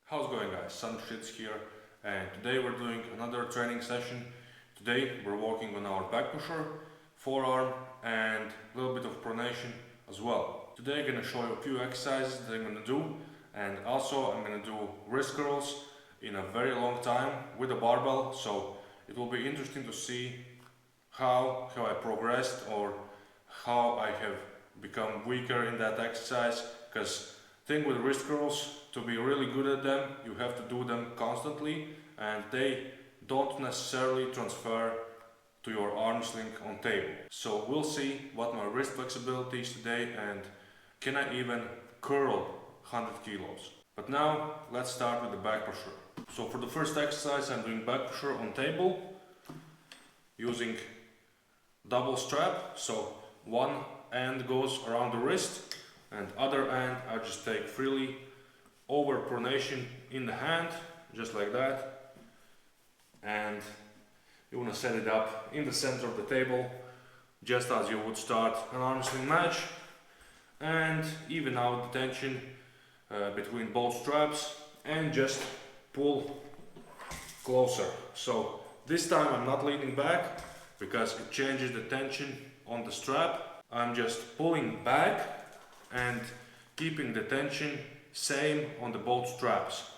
How's it going, guys? Sandris here, and today we're doing another training session. Today we're working on our back pusher, forearm and a little bit of pronation as well. Today I'm going to show you a few exercises that I'm going to do, and also I'm going to do wrist curls in a very long time with a barbell, so it will be interesting to see how I progressed or how I have become weaker in that exercise, because thing with wrist curls, to be really good at them, you have to do them constantly, and they don't necessarily transfer to your arm sling on table. So we'll see what my wrist flexibility is today, and can I even curl 100 kilos. But now let's start with the back pressure. So for the first exercise I'm doing back pressure on table using double strap. So one end goes around the wrist and other end I just take freely over pronation in the hand, just like that, and you want to set it up in the center of the table just as you would start an arm sling match, and even out the tension between both straps and just pull closer. So this time I'm not leaning back because it changes the tension on the strap. I'm just pulling back and keeping the tension same on the both straps.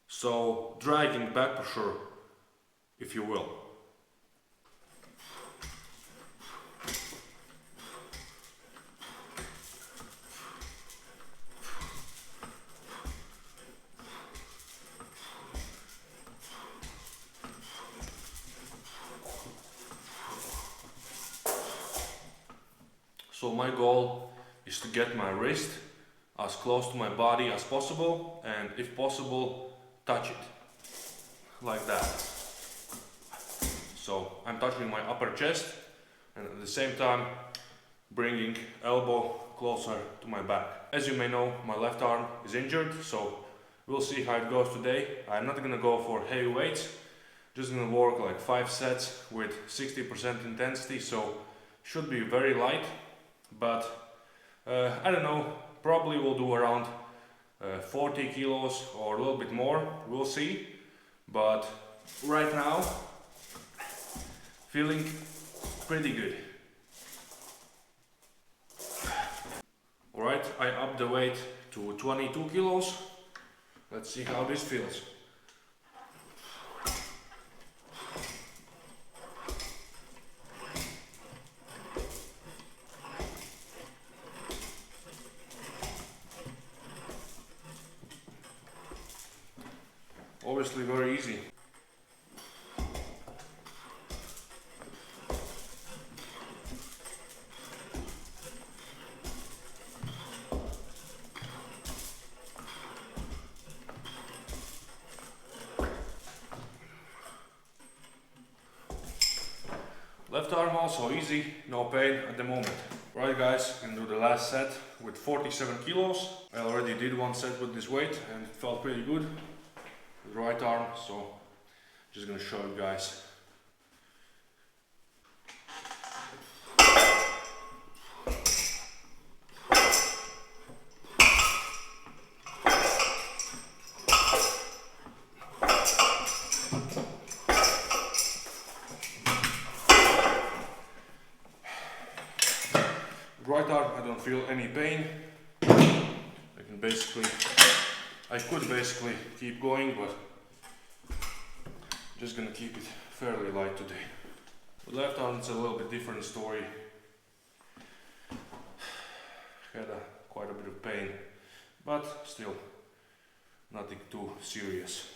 So dragging back pressure, if you will. So my goal is to get my wrist as close to my body as possible, and if possible, touch it like that. So I'm touching my upper chest and at the same time bringing elbow closer to my back. As you may know, my left arm is injured, so we'll see how it goes today. I'm not gonna go for heavy weights, just gonna work like 5 sets with 60% intensity, so should be very light. But I don't know, probably we'll do around 40 kilos or a little bit more, we'll see. But right now, feeling pretty good. Alright, I upped the weight to 22 kilos. Let's see how this feels. Obviously very easy. Left arm also easy, no pain at the moment. Right guys, I'm gonna do the last set with 47 kilos. I already did one set with this weight and it felt pretty good. The right arm, so just gonna show you guys. Right arm, I don't feel any pain. I could basically keep going, but just gonna keep it fairly light today. The left arm, it's a little bit different story. Had quite a bit of pain, but still nothing too serious.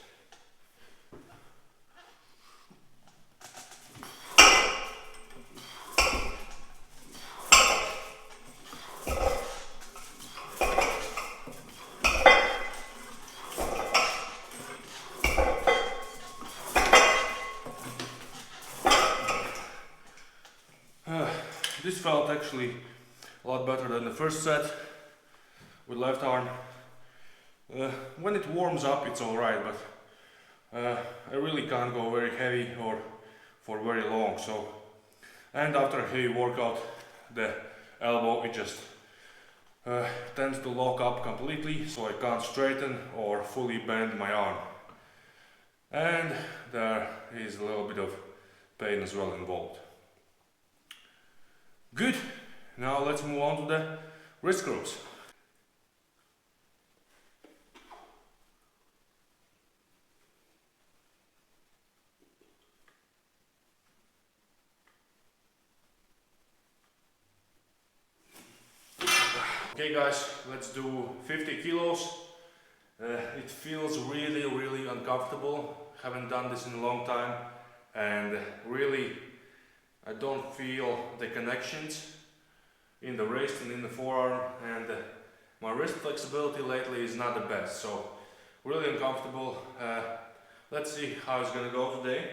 This felt actually a lot better than the first set with left arm. When it warms up it's alright, but I really can't go very heavy or for very long. So, and after a heavy workout, the elbow it just tends to lock up completely, so I can't straighten or fully bend my arm. And there is a little bit of pain as well involved. Good. Now let's move on to the wrist curls. Okay guys, let's do 50 kilos. It feels really uncomfortable. Haven't done this in a long time, and really I don't feel the connections in the wrist and in the forearm, and my wrist flexibility lately is not the best, so really uncomfortable. Let's see how it's gonna go today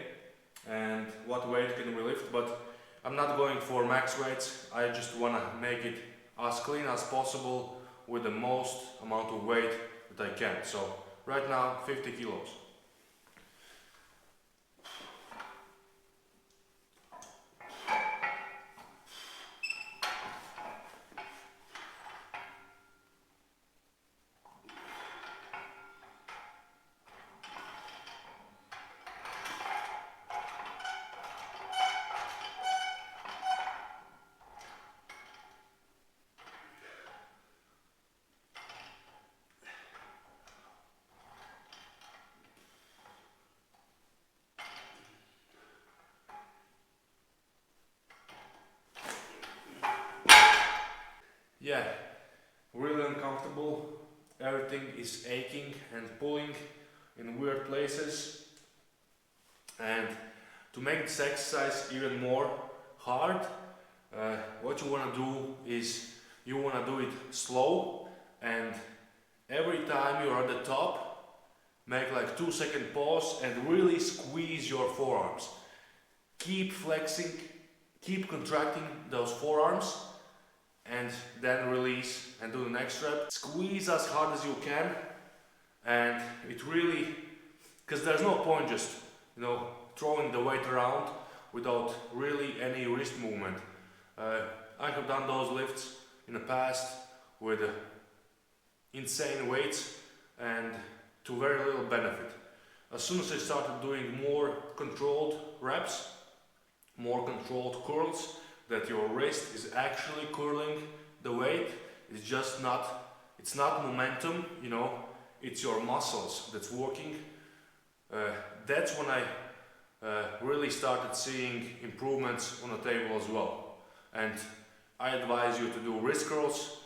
and what weight can we lift, but I'm not going for max weights. I just wanna make it as clean as possible with the most amount of weight that I can. So right now 50 kilos. Yeah, really uncomfortable. Everything is aching and pulling in weird places. And to make this exercise even more hard, what you want to do is you want to do it slow, and every time you're at the top, make like 2-second pause and really squeeze your forearms. Keep flexing, keep contracting those forearms, and then release and do the next rep. Squeeze as hard as you can, and it really, because there's no point just throwing the weight around without really any wrist movement. I have done those lifts in the past with insane weights and to very little benefit. As soon as I started doing more controlled reps, more controlled curls, that your wrist is actually curling the weight, it's not momentum, it's your muscles that's working. That's when I really started seeing improvements on the table as well. And I advise you to do wrist curls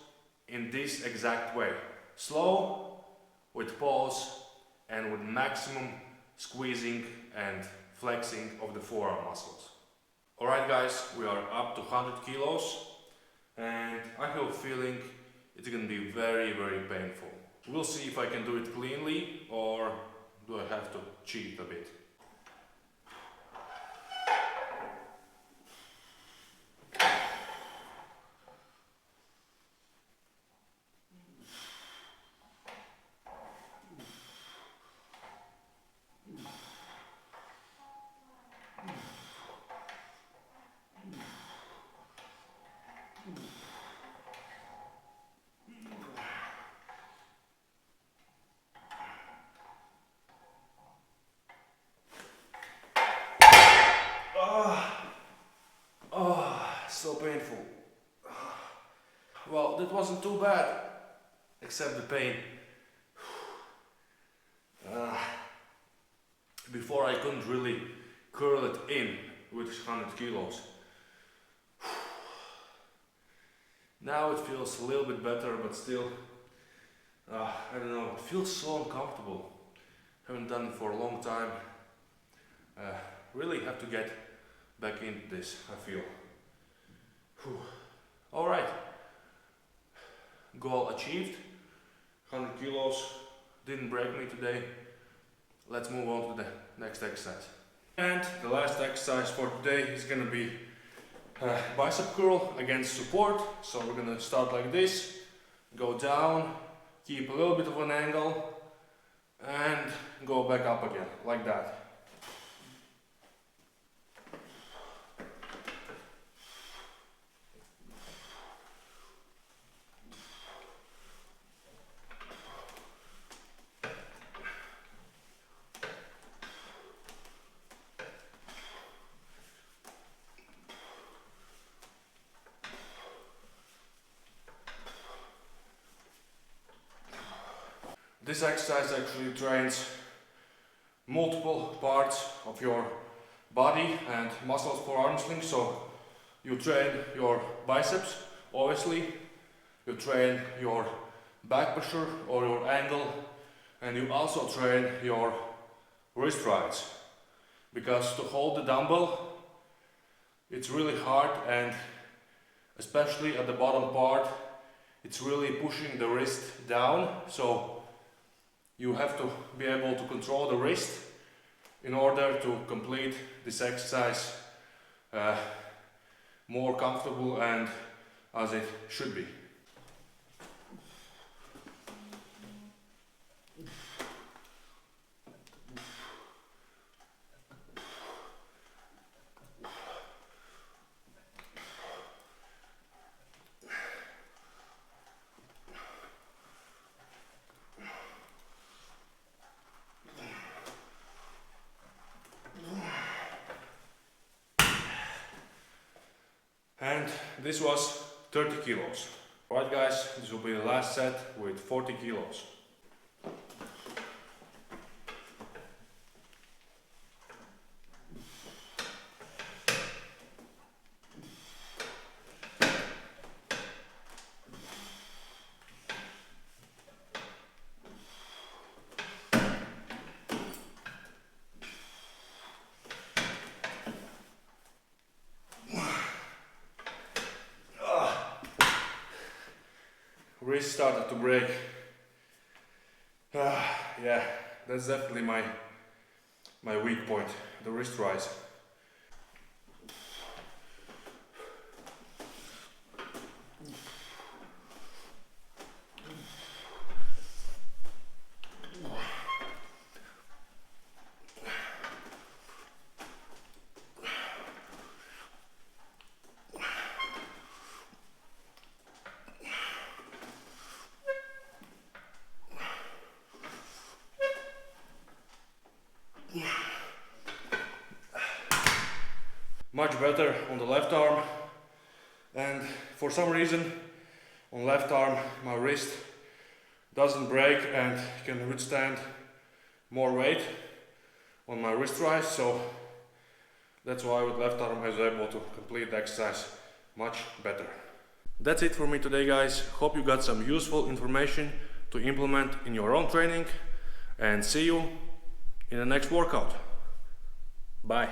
in this exact way. Slow, with pause, and with maximum squeezing and flexing of the forearm muscles. Alright guys, we are up to 100 kilos, and I have a feeling it's gonna be very painful. We'll see if I can do it cleanly, or do I have to cheat a bit. So painful. Well, that wasn't too bad, except the pain. Before I couldn't really curl it in with 100 kilos. Now it feels a little bit better, but still, I don't know, it feels so uncomfortable. Haven't done it for a long time. Really have to get back into this, I feel. Alright, goal achieved. 100 kilos, didn't break me today. Let's move on to the next exercise. And the last exercise for today is gonna be bicep curl against support. So we're gonna start like this, go down, keep a little bit of an angle, and go back up again, like that. This exercise actually trains multiple parts of your body and muscles for arm wrestling. So you train your biceps, obviously, you train your back pressure or your angle, and you also train your wrist rights. Because to hold the dumbbell, it's really hard, and especially at the bottom part, it's really pushing the wrist down. So you have to be able to control the wrist in order to complete this exercise more comfortable and as it should be. And this was 30 kilos. Alright guys, this will be the last set with 40 kilos. Wrist started to break. Yeah, that's definitely my weak point, the wrist rise. Much better on the left arm, and for some reason on left arm my wrist doesn't break and can withstand more weight on my wrist rise, so that's why with left arm I was able to complete the exercise much better. That's it for me today guys. Hope you got some useful information to implement in your own training, and see you in the next workout. Bye.